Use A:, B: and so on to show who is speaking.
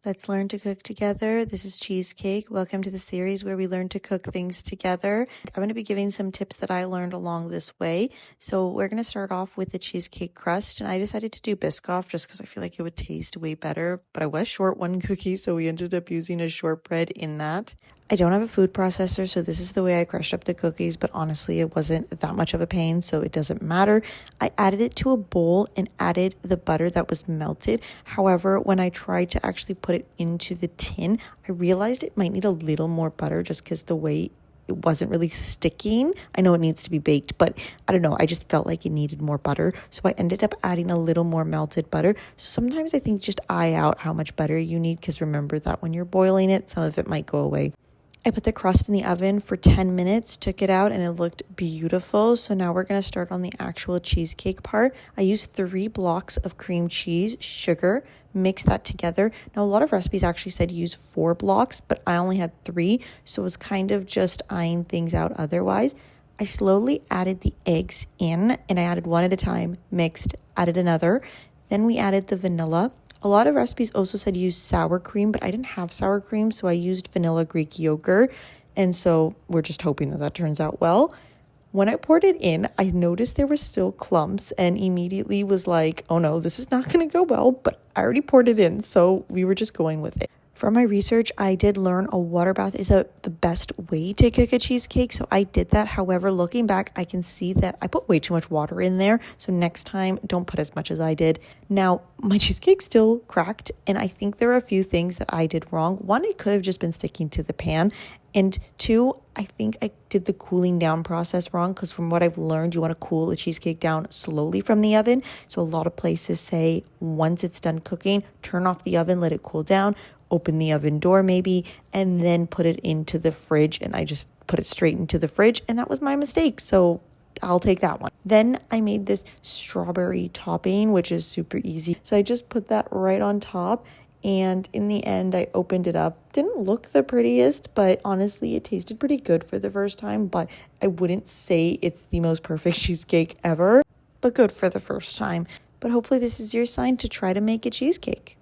A: Let's learn to cook together. This is Cheesecake. Welcome to the series where we learn to cook things together. I'm going to be giving some tips that I learned along this way. So we're going to start off with the cheesecake crust, and I decided to do biscoff just because I feel like it would taste way better, but I was short one cookie, so we ended up using a shortbread in that. I don't have a food processor, so this is the way I crushed up the cookies, but honestly, it wasn't that much of a pain, so it doesn't matter. I added it to a bowl and added the butter that was melted. However, when I tried to actually put it into the tin, I realized it might need a little more butter just because the way it wasn't really sticking. I know it needs to be baked, but I don't know. I just felt like it needed more butter. So I ended up adding a little more melted butter. So sometimes I think just eye out how much butter you need, because remember that when you're boiling it, some of it might go away. I put the crust in the oven for 10 minutes, took it out, and it looked beautiful. So now we're going to start on the actual cheesecake part. I used 3 blocks of cream cheese, sugar, mix that together. Now, a lot of recipes actually said use 4 blocks, but I only had 3, so it was kind of just eyeing things out otherwise. I slowly added the eggs in, and I added one at a time, mixed, added another. Then we added the vanilla. A lot of recipes also said use sour cream, but I didn't have sour cream, so I used vanilla Greek yogurt. And so we're just hoping that turns out well. When I poured it in, I noticed there were still clumps and immediately was like, oh no, this is not going to go well, but I already poured it in, so we were just going with it. From my research, I did learn a water bath is the best way to cook a cheesecake, so I did that. However, looking back, I can see that I put way too much water in there, so next time, don't put as much as I did. Now, my cheesecake still cracked, and I think there are a few things that I did wrong. One, it could have just been sticking to the pan, and 2, I think I did the cooling down process wrong, because from what I've learned, you want to cool the cheesecake down slowly from the oven. So a lot of places say once it's done cooking, turn off the oven, let it cool down, open the oven door maybe, and then put it into the fridge. And I just put it straight into the fridge, and that was my mistake. So I'll take that one. Then I made this strawberry topping, which is super easy. So I just put that right on top. And in the end, I opened it up. Didn't look the prettiest, but honestly, it tasted pretty good for the first time. But I wouldn't say it's the most perfect cheesecake ever, but good for the first time. But hopefully this is your sign to try to make a cheesecake.